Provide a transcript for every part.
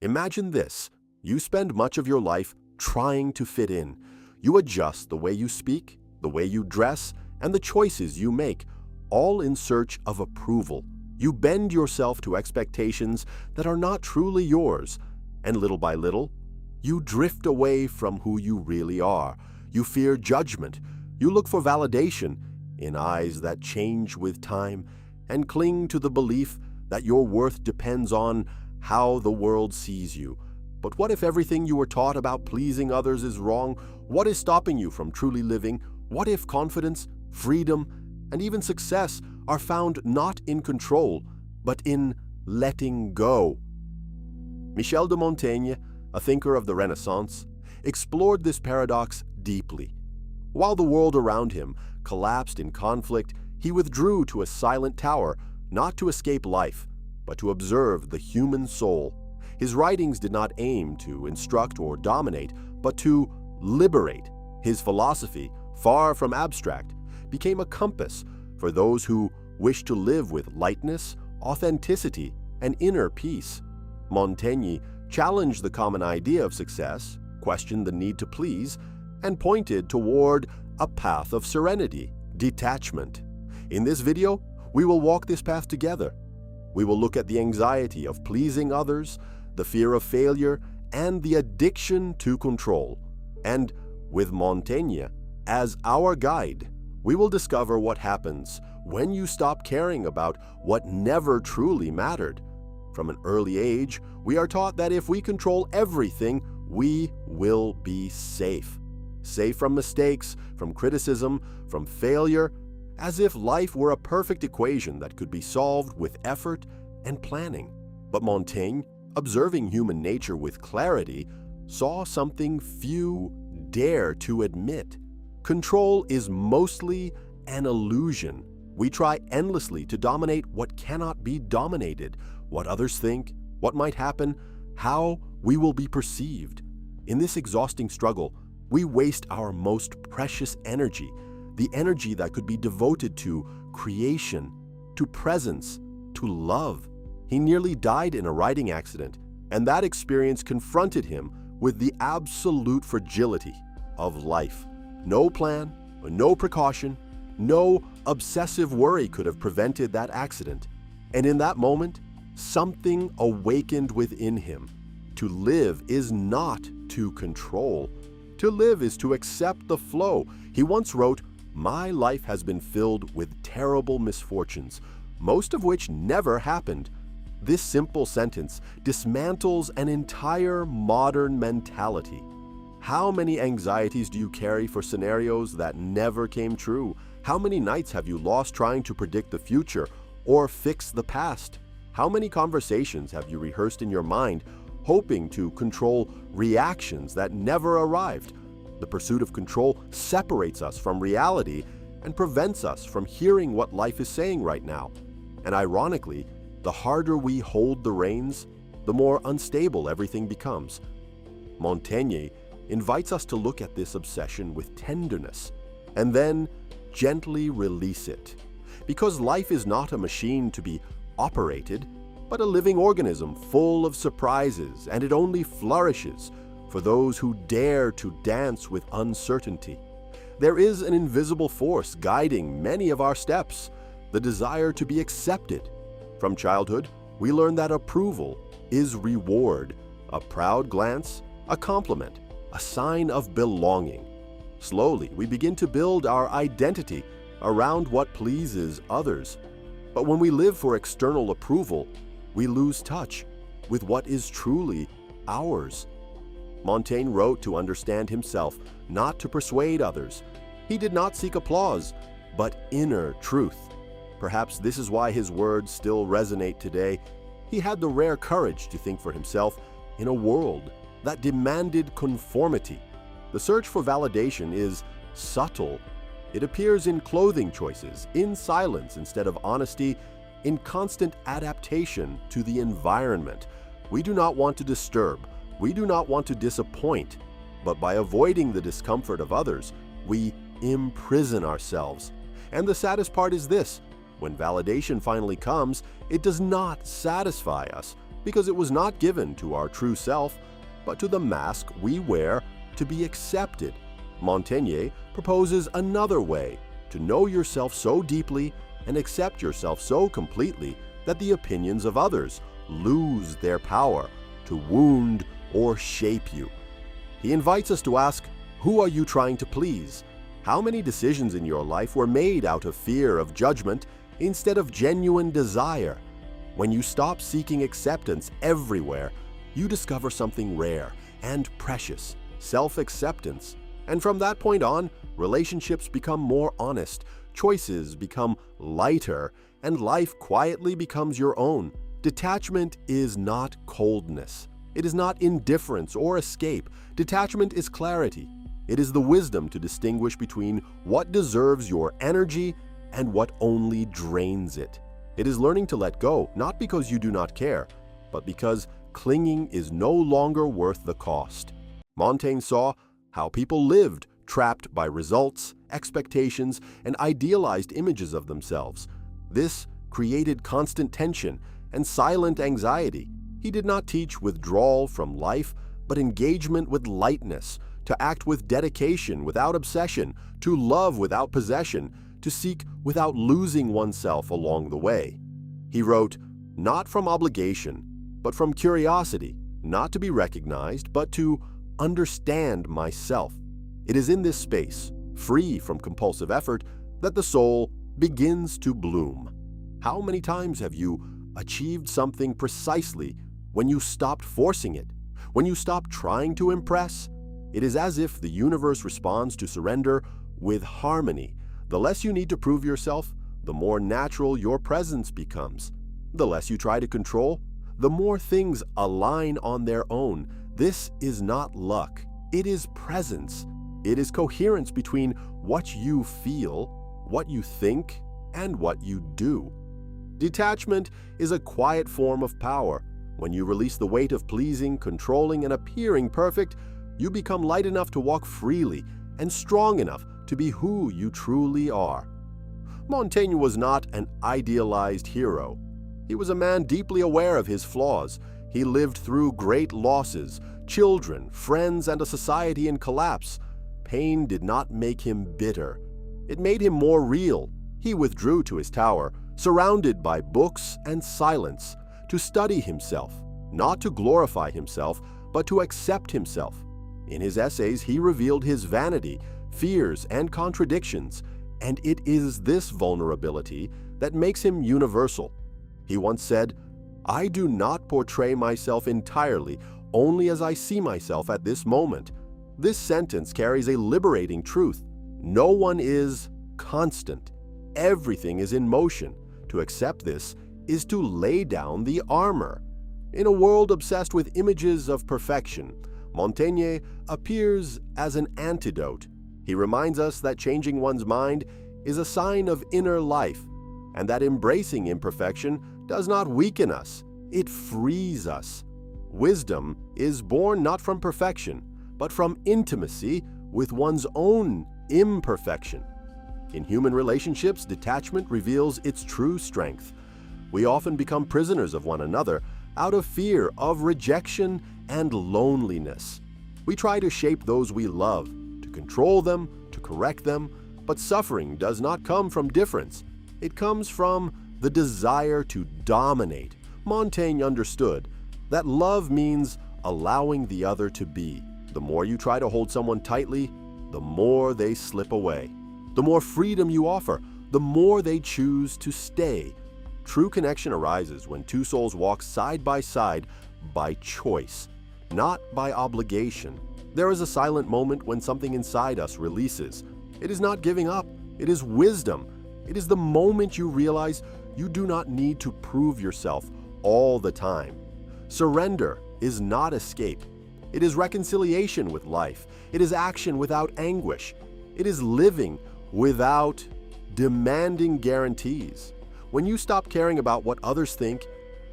Imagine this. You spend much of your life trying to fit in. You adjust the way you speak, the way you dress, and the choices you make, all in search of approval. You bend yourself to expectations that are not truly yours, and little by little, you drift away from who you really are. You fear judgment. You look for validation in eyes that change with time, and cling to the belief that your worth depends on how the world sees you. But what if everything you were taught about pleasing others is wrong? What is stopping you from truly living? What if confidence, freedom, and even success are found not in control, but in letting go? Michel de Montaigne, a thinker of the Renaissance, explored this paradox deeply. While the world around him collapsed in conflict, he withdrew to a silent tower, not to escape life, but to observe the human soul. His writings did not aim to instruct or dominate, but to liberate. His philosophy, far from abstract, became a compass for those who wish to live with lightness, authenticity, and inner peace. Montaigne challenged the common idea of success, questioned the need to please, and pointed toward a path of serenity, detachment. In this video, we will walk this path together. We will look at the anxiety of pleasing others, the fear of failure, and the addiction to control. And with Montaigne as our guide, we will discover what happens when you stop caring about what never truly mattered. From an early age, we are taught that if we control everything, we will be safe. Safe from mistakes, from criticism, from failure, as if life were a perfect equation that could be solved with effort and planning. But Montaigne, observing human nature with clarity, saw something few dare to admit. Control is mostly an illusion. We try endlessly to dominate what cannot be dominated, what others think, what might happen, how we will be perceived. In this exhausting struggle, we waste our most precious energy, the energy that could be devoted to creation, to presence, to love. He nearly died in a riding accident, and that experience confronted him with the absolute fragility of life. No plan, no precaution, no obsessive worry could have prevented that accident. And in that moment, something awakened within him. To live is not to control. To live is to accept the flow. He once wrote, "My life has been filled with terrible misfortunes, most of which never happened." This simple sentence dismantles an entire modern mentality. How many anxieties do you carry for scenarios that never came true? How many nights have you lost trying to predict the future or fix the past? How many conversations have you rehearsed in your mind, hoping to control reactions that never arrived? The pursuit of control separates us from reality and prevents us from hearing what life is saying right now. And ironically, the harder we hold the reins, the more unstable everything becomes. Montaigne invites us to look at this obsession with tenderness and then gently release it. Because life is not a machine to be operated, but a living organism full of surprises, and it only flourishes for those who dare to dance with uncertainty. There is an invisible force guiding many of our steps, the desire to be accepted. From childhood, we learn that approval is reward, a proud glance, a compliment, a sign of belonging. Slowly, we begin to build our identity around what pleases others. But when we live for external approval, we lose touch with what is truly ours. Montaigne wrote to understand himself, not to persuade others. He did not seek applause, but inner truth. Perhaps this is why his words still resonate today. He had the rare courage to think for himself in a world that demanded conformity. The search for validation is subtle. It appears in clothing choices, in silence instead of honesty, in constant adaptation to the environment. We do not want to disturb. We do not want to disappoint. But by avoiding the discomfort of others, we imprison ourselves. And the saddest part is this: when validation finally comes, it does not satisfy us. because it was not given to our true self, but to the mask we wear to be accepted. Montaigne proposes another way to know yourself so deeply and accept yourself so completely that the opinions of others lose their power to wound or shape you. He invites us to ask, who are you trying to please? How many decisions in your life were made out of fear of judgment instead of genuine desire? When you stop seeking acceptance everywhere, you discover something rare and precious, self-acceptance. And from that point on, relationships become more honest, choices become lighter, and life quietly becomes your own. Detachment is not coldness. It is not indifference or escape. Detachment is clarity. It is the wisdom to distinguish between what deserves your energy and what only drains it. It is learning to let go, not because you do not care, but because clinging is no longer worth the cost. Montaigne saw how people lived, trapped by results, expectations, and idealized images of themselves. This created constant tension and silent anxiety. He did not teach withdrawal from life, but engagement with lightness, to act with dedication without obsession, to love without possession, to seek without losing oneself along the way. He wrote, "Not from obligation, but from curiosity, not to be recognized, but to understand myself." It is in this space, free from compulsive effort, that the soul begins to bloom. How many times have you achieved something precisely when you stopped forcing it, when you stopped trying to impress? It is as if the universe responds to surrender with harmony. The less you need to prove yourself, the more natural your presence becomes. The less you try to control, the more things align on their own. This is not luck. It is presence. It is coherence between what you feel, what you think, and what you do. Detachment is a quiet form of power. When you release the weight of pleasing, controlling, and appearing perfect, you become light enough to walk freely and strong enough to be who you truly are. Montaigne was not an idealized hero. He was a man deeply aware of his flaws. He lived through great losses, children, friends, and a society in collapse. Pain did not make him bitter. It made him more real. He withdrew to his tower, surrounded by books and silence, to study himself, not to glorify himself, but to accept himself. In his essays, he revealed his vanity, fears, and contradictions, and it is this vulnerability that makes him universal. He once said, "I do not portray myself entirely only as I see myself at this moment." This sentence carries a liberating truth. No one is constant. Everything is in motion. To accept this is to lay down the armor. In a world obsessed with images of perfection, Montaigne appears as an antidote. He reminds us that changing one's mind is a sign of inner life, and that embracing imperfection does not weaken us, it frees us. Wisdom is born not from perfection, but from intimacy with one's own imperfection. In human relationships, detachment reveals its true strength. We often become prisoners of one another out of fear of rejection and loneliness. We try to shape those we love, to control them, to correct them, but suffering does not come from difference. It comes from the desire to dominate. Montaigne understood that love means allowing the other to be. The more you try to hold someone tightly, the more they slip away. The more freedom you offer, the more they choose to stay. True connection arises when two souls walk side by choice, not by obligation. There is a silent moment when something inside us releases. It is not giving up, it is wisdom. It is the moment you realize you do not need to prove yourself all the time. Surrender is not escape. It is reconciliation with life. It is action without anguish. It is living without demanding guarantees. When you stop caring about what others think,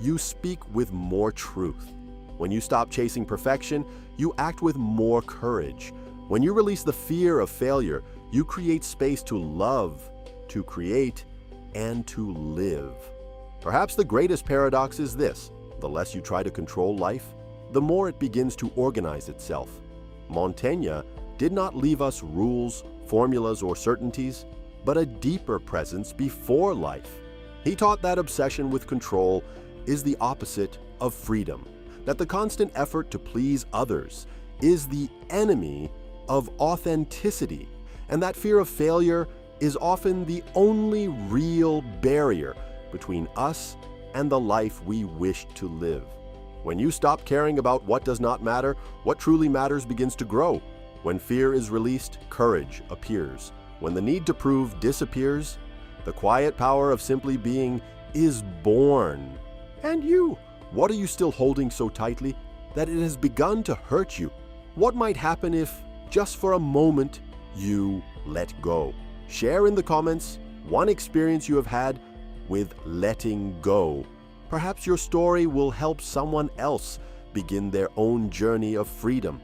you speak with more truth. When you stop chasing perfection, you act with more courage. When you release the fear of failure, you create space to love, to create, and to live. Perhaps the greatest paradox is this: The less you try to control life, the more it begins to organize itself. Montaigne did not leave us rules, formulas, or certainties, but a deeper presence before life. He taught that obsession with control is the opposite of freedom, that the constant effort to please others is the enemy of authenticity, and that fear of failure is often the only real barrier between us and the life we wish to live. When you stop caring about what does not matter, what truly matters begins to grow. When fear is released, courage appears. When the need to prove disappears, the quiet power of simply being is born. And you, what are you still holding so tightly that it has begun to hurt you? What might happen if, just for a moment, you let go? Share in the comments one experience you have had with letting go. Perhaps your story will help someone else begin their own journey of freedom.